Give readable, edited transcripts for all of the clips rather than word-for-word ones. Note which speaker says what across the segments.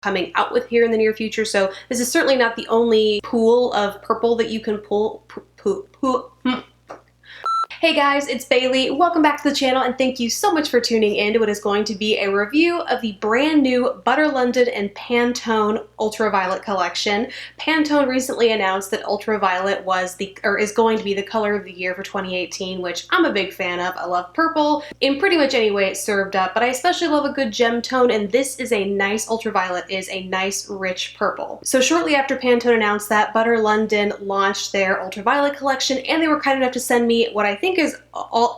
Speaker 1: coming out with here in the near future. So this is certainly not the only pool of purple that you can pull. Hey guys, it's Bailey. Welcome back to the channel and thank you so much for tuning in to what is going to be a review of the brand new Butter London and Pantone Ultraviolet collection. Pantone recently announced that Ultraviolet is going to be the color of the year for 2018, which I'm a big fan of. I love purple in pretty much any way it's served up, but I especially love a good gem tone, and this is a nice Ultraviolet, is a nice rich purple. So shortly after Pantone announced that, Butter London launched their Ultraviolet collection, and they were kind enough to send me what I think is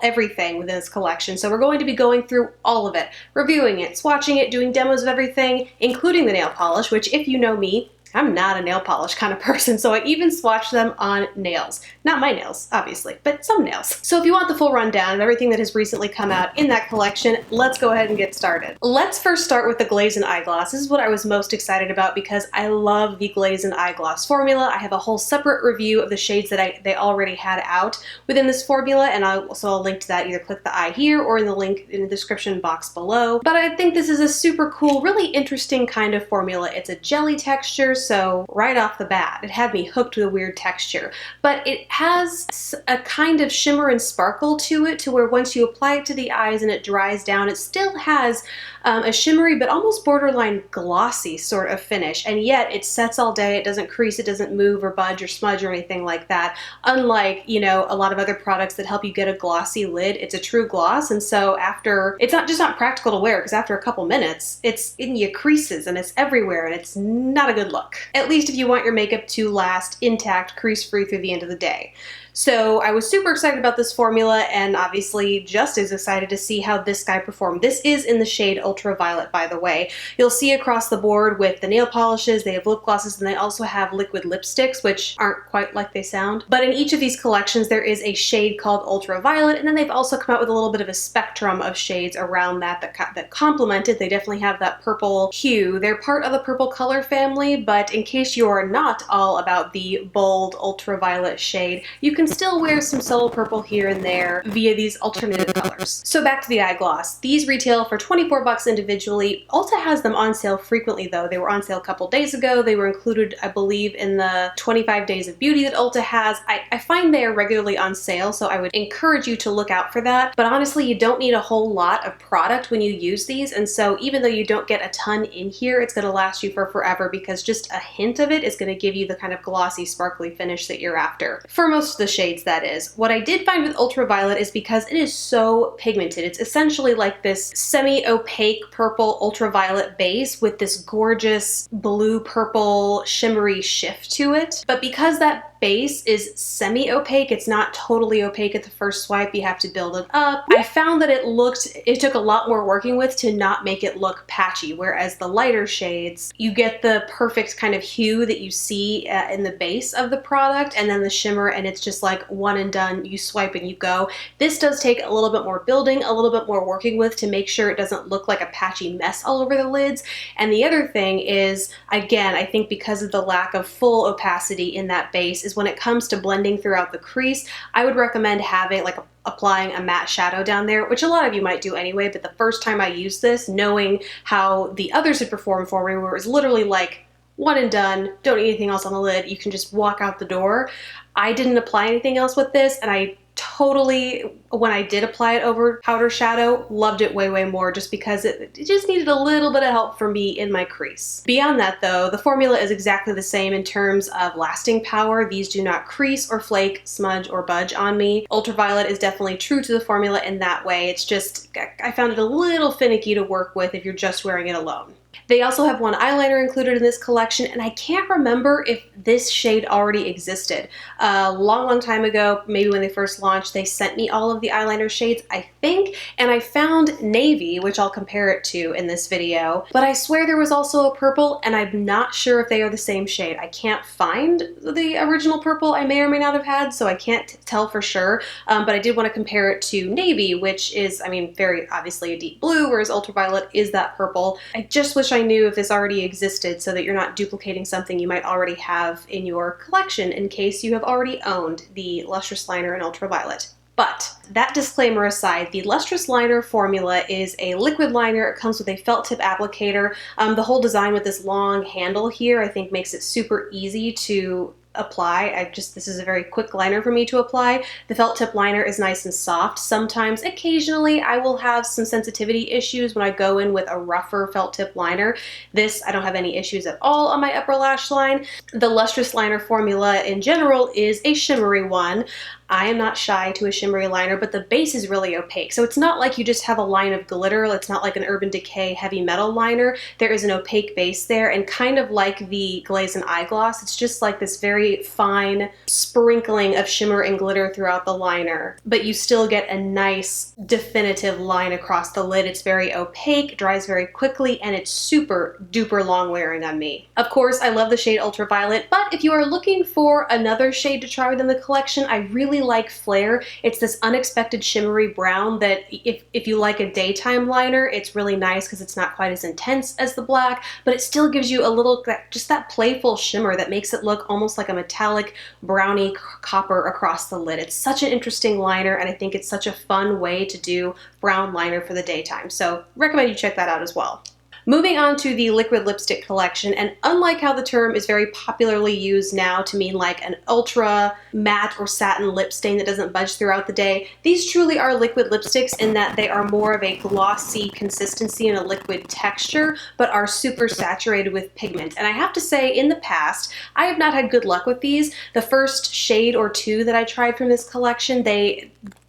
Speaker 1: everything within this collection. So we're going to be going through all of it, reviewing it, swatching it, doing demos of everything, including the nail polish, which if you know me, I'm not a nail polish kind of person, so I even swatched them on nails. Not my nails, obviously, but some nails. So if you want the full rundown of everything that has recently come out in that collection, let's go ahead and get started. Let's first start with the Glazing Eye Gloss. This is what I was most excited about because I love the Glazing Eye Gloss formula. I have a whole separate review of the shades that they already had out within this formula, and I'll link to that. Either click the eye here or in the link in the description box below. But I think this is a super cool, really interesting kind of formula. It's a jelly texture, so right off the bat, it had me hooked with a weird texture. But it has a kind of shimmer and sparkle to it, to where once you apply it to the eyes and it dries down, it still has a shimmery but almost borderline glossy sort of finish, and yet it sets all day. It doesn't crease, it doesn't move or budge or smudge or anything like that. Unlike, you know, a lot of other products that help you get a glossy lid, it's a true gloss, and so after, it's not practical to wear because after a couple minutes, it's in your creases and it's everywhere and it's not a good look. At least if you want your makeup to last intact, crease-free through the end of the day. So I was super excited about this formula, and obviously just as excited to see how this guy performed. This is in the shade Ultraviolet, by the way. You'll see across the board with the nail polishes, they have lip glosses, and they also have liquid lipsticks, which aren't quite like they sound. But in each of these collections, there is a shade called Ultraviolet, and then they've also come out with a little bit of a spectrum of shades around that complement it. They definitely have that purple hue. They're part of the purple color family, but in case you are not all about the bold Ultraviolet shade, you can still wear some subtle purple here and there via these alternative colors. So back to the eye gloss. These retail for 24 bucks individually. Ulta has them on sale frequently though. They were on sale a couple days ago. They were included, I believe, in the 25 Days of Beauty that Ulta has. I find they are regularly on sale, so I would encourage you to look out for that. But honestly, you don't need a whole lot of product when you use these, and so even though you don't get a ton in here, it's going to last you for forever because just a hint of it is going to give you the kind of glossy, sparkly finish that you're after. For most of the shades, that is. What I did find with Ultraviolet is because it is so pigmented. It's essentially like this semi-opaque purple ultraviolet base with this gorgeous blue-purple shimmery shift to it. But because that base is semi-opaque, it's not totally opaque at the first swipe, you have to build it up. I found that it took a lot more working with to not make it look patchy, whereas the lighter shades, you get the perfect kind of hue that you see in the base of the product, and then the shimmer, and it's just like one and done, you swipe and you go. This does take a little bit more building, a little bit more working with to make sure it doesn't look like a patchy mess all over the lids. And the other thing is, again, I think because of the lack of full opacity in that base, is when it comes to blending throughout the crease, I would recommend having applying a matte shadow down there, which a lot of you might do anyway, but the first time I used this, knowing how the others had performed for me, where it was literally like one and done, don't need anything else on the lid, you can just walk out the door. I didn't apply anything else with this, and I totally, when I did apply it over powder shadow, loved it way, way more, just because it just needed a little bit of help from me in my crease. Beyond that though, the formula is exactly the same in terms of lasting power. These do not crease or flake, smudge, or budge on me. Ultraviolet is definitely true to the formula in that way. It's just, I found it a little finicky to work with if you're just wearing it alone. They also have one eyeliner included in this collection, and I can't remember if this shade already existed. A long time ago, maybe when they first launched, they sent me all of the eyeliner shades, I think, and I found navy, which I'll compare it to in this video, but I swear there was also a purple, and I'm not sure if they are the same shade. I can't find the original purple I may or may not have had, so I can't tell for sure, but I did want to compare it to navy, which is, I mean, very obviously a deep blue, whereas Ultraviolet is that purple. I just wish I knew if this already existed so that you're not duplicating something you might already have in your collection in case you have already owned the Lustrous Liner in Ultraviolet. But that disclaimer aside, the Lustrous Liner formula is a liquid liner. It comes with a felt tip applicator. The whole design with this long handle here I think makes it super easy to apply. This is a very quick liner for me to apply. The felt tip liner is nice and soft. Sometimes, occasionally, I will have some sensitivity issues when I go in with a rougher felt tip liner. This, I don't have any issues at all on my upper lash line. The Lustrous Liner formula in general is a shimmery one. I am not shy to a shimmery liner, but the base is really opaque. So it's not like you just have a line of glitter. It's not like an Urban Decay heavy metal liner. There is an opaque base there, and kind of like the Glazing Eye Gloss, it's just like this very fine sprinkling of shimmer and glitter throughout the liner. But you still get a nice definitive line across the lid. It's very opaque, dries very quickly, and it's super duper long wearing on me. Of course, I love the shade Ultraviolet, but if you are looking for another shade to try within the collection, I really like Flare. It's this unexpected shimmery brown that if you like a daytime liner, it's really nice because it's not quite as intense as the black, but it still gives you a little, just that playful shimmer that makes it look almost like a metallic brownie copper across the lid. It's such an interesting liner, and I think it's such a fun way to do brown liner for the daytime. So recommend you check that out as well. Moving on to the liquid lipstick collection, and unlike how the term is very popularly used now to mean like an ultra matte or satin lip stain that doesn't budge throughout the day, these truly are liquid lipsticks in that they are more of a glossy consistency and a liquid texture, but are super saturated with pigment. And I have to say, in the past, I have not had good luck with these. The first shade or two that I tried from this collection,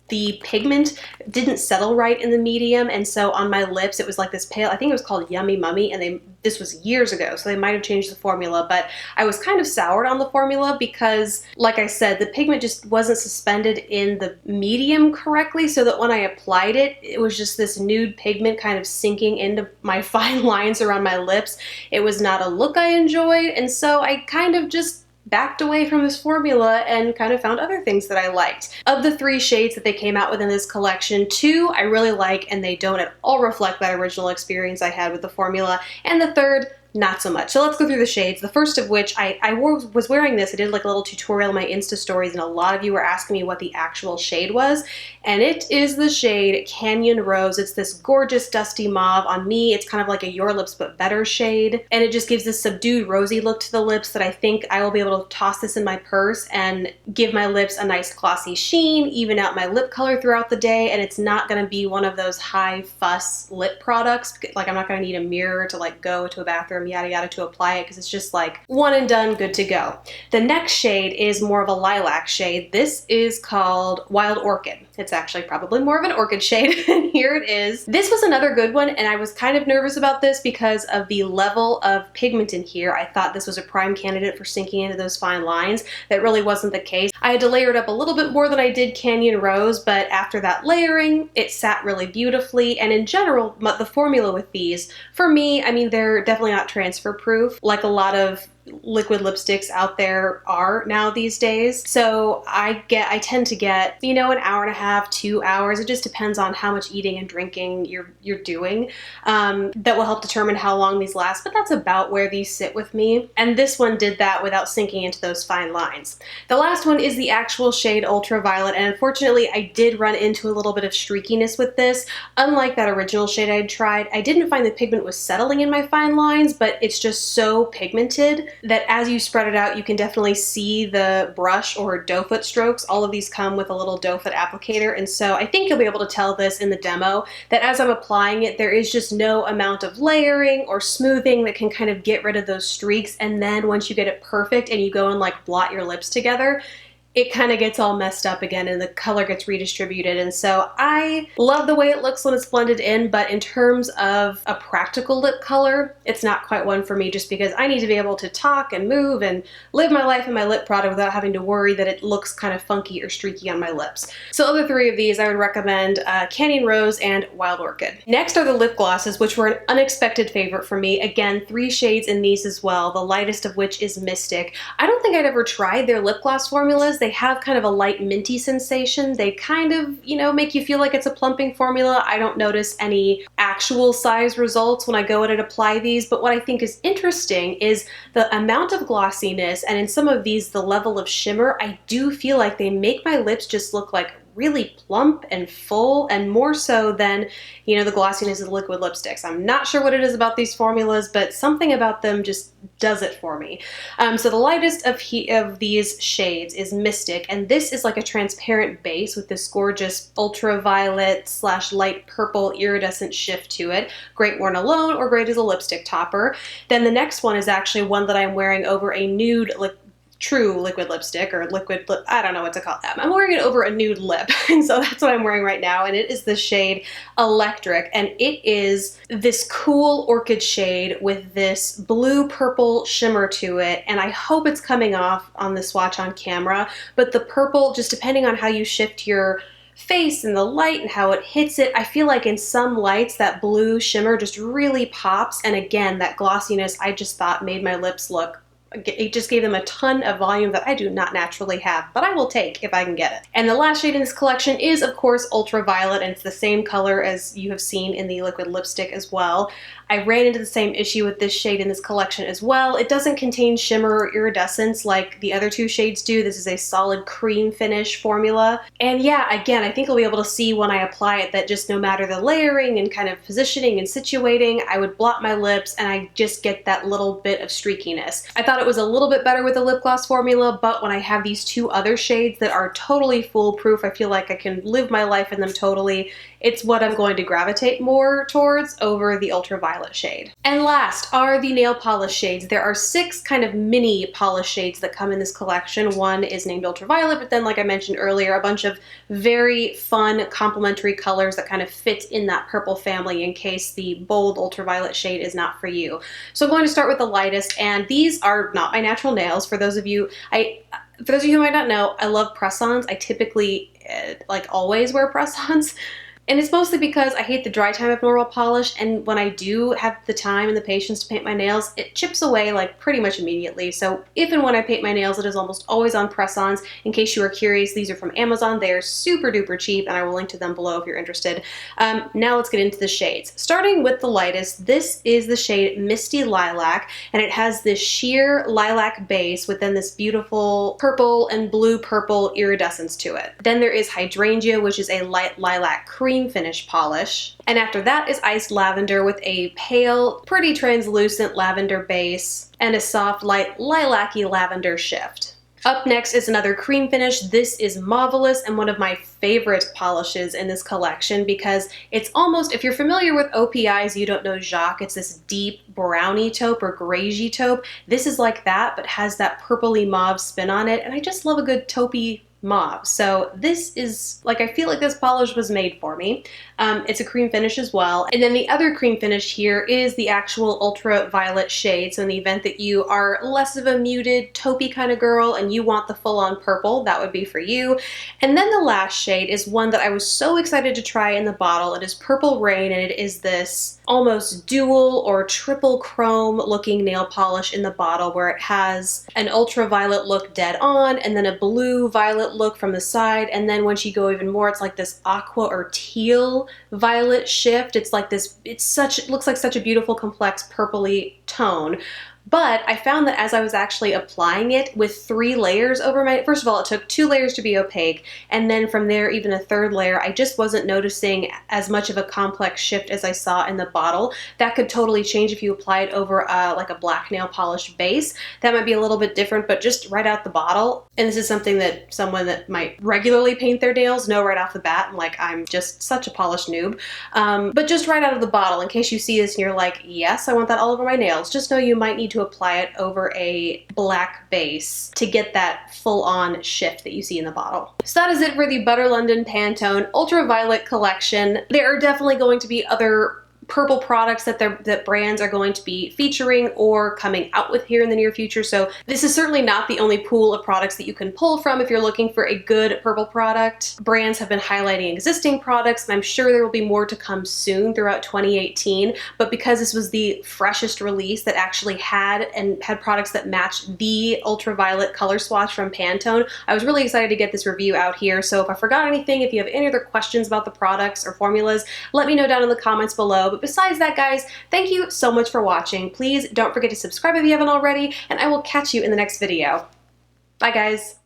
Speaker 1: the pigment didn't settle right in the medium, and so on my lips it was like this pale, I think it was called Yummy Mummy, and this was years ago, so they might have changed the formula, but I was kind of soured on the formula because, like I said, the pigment just wasn't suspended in the medium correctly, so that when I applied it, it was just this nude pigment kind of sinking into my fine lines around my lips. It was not a look I enjoyed, and so I kind of just backed away from this formula and kind of found other things that I liked. Of the 3 shades that they came out with in this collection, 2 I really like, and they don't at all reflect that original experience I had with the formula, and the third, not so much. So let's go through the shades. The first of which, I was wearing this. I did like a little tutorial in my Insta stories, and a lot of you were asking me what the actual shade was, and it is the shade Canyon Rose. It's this gorgeous dusty mauve. On me, it's kind of like a Your Lips But Better shade, and it just gives this subdued rosy look to the lips that I think I will be able to toss this in my purse and give my lips a nice glossy sheen, even out my lip color throughout the day, and it's not going to be one of those high fuss lip products. Like, I'm not going to need a mirror to like go to a bathroom yada yada to apply it, because it's just like one and done, good to go. The next shade is more of a lilac shade. This is called Wild Orchid. It's actually probably more of an orchid shade, and here it is. This was another good one, and I was kind of nervous about this because of the level of pigment in here. I thought this was a prime candidate for sinking into those fine lines. That really wasn't the case. I had to layer it up a little bit more than I did Canyon Rose, but after that layering, it sat really beautifully, and in general, the formula with these, for me, I mean, they're definitely not transfer proof like a lot of liquid lipsticks out there are now these days. So I tend to get, you know, an hour and a half, 2 hours. It just depends on how much eating and drinking you're doing. That will help determine how long these last, but that's about where these sit with me. And this one did that without sinking into those fine lines. The last one is the actual shade Ultraviolet, and unfortunately I did run into a little bit of streakiness with this. Unlike that original shade I had tried, I didn't find the pigment was settling in my fine lines, but it's just so pigmented that as you spread it out, you can definitely see the brush or doe foot strokes. All of these come with a little doe foot applicator, and so I think you'll be able to tell this in the demo, that as I'm applying it, there is just no amount of layering or smoothing that can kind of get rid of those streaks, and then once you get it perfect and you go and like blot your lips together, it kind of gets all messed up again and the color gets redistributed. And so I love the way it looks when it's blended in, but in terms of a practical lip color, it's not quite one for me, just because I need to be able to talk and move and live my life in my lip product without having to worry that it looks kind of funky or streaky on my lips. So of the 3 of these, I would recommend Canyon Rose and Wild Orchid. Next are the lip glosses, which were an unexpected favorite for me. Again, 3 shades in these as well, the lightest of which is Mystic. I don't think I'd ever tried their lip gloss formulas. They have kind of a light minty sensation. They kind of, you know, make you feel like it's a plumping formula. I don't notice any actual size results when I go in and apply these, but what I think is interesting is the amount of glossiness, and in some of these, the level of shimmer. I do feel like they make my lips just look like really plump and full, and more so than, you know, the glossiness of the liquid lipsticks. I'm not sure what it is about these formulas, but something about them just does it for me. So the lightest of these shades is Mystic, and this is like a transparent base with this gorgeous ultraviolet / light purple iridescent shift to it. Great worn alone or great as a lipstick topper. Then the next one is actually one that I'm wearing over a nude true liquid lipstick, or liquid lip, I don't know what to call that. I'm wearing it over a nude lip, and so that's what I'm wearing right now, and it is the shade Electric, and it is this cool orchid shade with this blue-purple shimmer to it, and I hope it's coming off on the swatch on camera, but the purple, just depending on how you shift your face and the light and how it hits it, I feel like in some lights that blue shimmer just really pops, and again, that glossiness I just thought made my lips look, it just gave them a ton of volume that I do not naturally have, but I will take if I can get it. And the last shade in this collection is, of course, Ultraviolet, and it's the same color as you have seen in the liquid lipstick as well. I ran into the same issue with this shade in this collection as well. It doesn't contain shimmer or iridescence like the other two shades do. This is a solid cream finish formula. And yeah, again, I think you'll be able to see when I apply it that just no matter the layering and kind of positioning and situating, I would blot my lips and I just get that little bit of streakiness. I thought it was a little bit better with the lip gloss formula, but when I have these two other shades that are totally foolproof, I feel like I can live my life in them totally. It's what I'm going to gravitate more towards over the Ultraviolet shade. And last are the nail polish shades. There are 6 kind of mini polish shades that come in this collection. One is named Ultraviolet, but then like I mentioned earlier, a bunch of very fun complementary colors that kind of fit in that purple family in case the bold Ultraviolet shade is not for you. So I'm going to start with the lightest, and these are not my natural nails. For those of you who might not know, I love press-ons. I typically like always wear press-ons. And it's mostly because I hate the dry time of normal polish, and when I do have the time and the patience to paint my nails, it chips away like pretty much immediately. So if and when I paint my nails, it is almost always on press-ons. In case you are curious, these are from Amazon. They are super duper cheap, and I will link to them below if you're interested. Now let's get into the shades. Starting with the lightest, this is the shade Misty Lilac, and it has this sheer lilac base within this beautiful purple and blue-purple iridescence to it. Then there is Hydrangea, which is a light lilac cream finish polish. And after that is Iced Lavender with a pale, pretty translucent lavender base and a soft, light lilac-y lavender shift. Up next is another cream finish. This is Marvelous and one of my favorite polishes in this collection because it's almost, if you're familiar with OPIs, you don't know Jacques, it's this deep brownie taupe or greigey taupe. This is like that, but has that purpley mauve spin on it, and I just love a good taupey mauve. So this is, like, I feel like this polish was made for me. It's a cream finish as well. And then the other cream finish here is the actual Ultraviolet shade. So in the event that you are less of a muted taupey kind of girl and you want the full-on purple, that would be for you. And then the last shade is one that I was so excited to try in the bottle. It is Purple Rain, and it is this almost dual or triple chrome looking nail polish in the bottle where it has an ultraviolet look dead on and then a blue violet look from the side, and then once you go even more, it's like this aqua or teal violet shift. It's like this, it looks like such a beautiful complex purpley tone. But I found that as I was actually applying it with 3 layers over my, first of all, it took 2 layers to be opaque, and then from there even a 3rd layer, I just wasn't noticing as much of a complex shift as I saw in the bottle. That could totally change if you apply it over like a black nail polish base. That might be a little bit different, but just right out the bottle, and this is something that someone that might regularly paint their nails know right off the bat, like I'm just such a polished noob. But just right out of the bottle, in case you see this and you're like, yes, I want that all over my nails, just know you might need to apply it over a black base to get that full-on shift that you see in the bottle. So that is it for the Butter London Pantone Ultraviolet collection. There are definitely going to be other purple products that brands are going to be featuring or coming out with here in the near future. So this is certainly not the only pool of products that you can pull from if you're looking for a good purple product. Brands have been highlighting existing products, and I'm sure there will be more to come soon throughout 2018. But because this was the freshest release that actually had products that matched the Ultraviolet color swatch from Pantone, I was really excited to get this review out here. So if I forgot anything, if you have any other questions about the products or formulas, let me know down in the comments below. But besides that, guys, thank you so much for watching. Please don't forget to subscribe if you haven't already, and I will catch you in the next video. Bye, guys.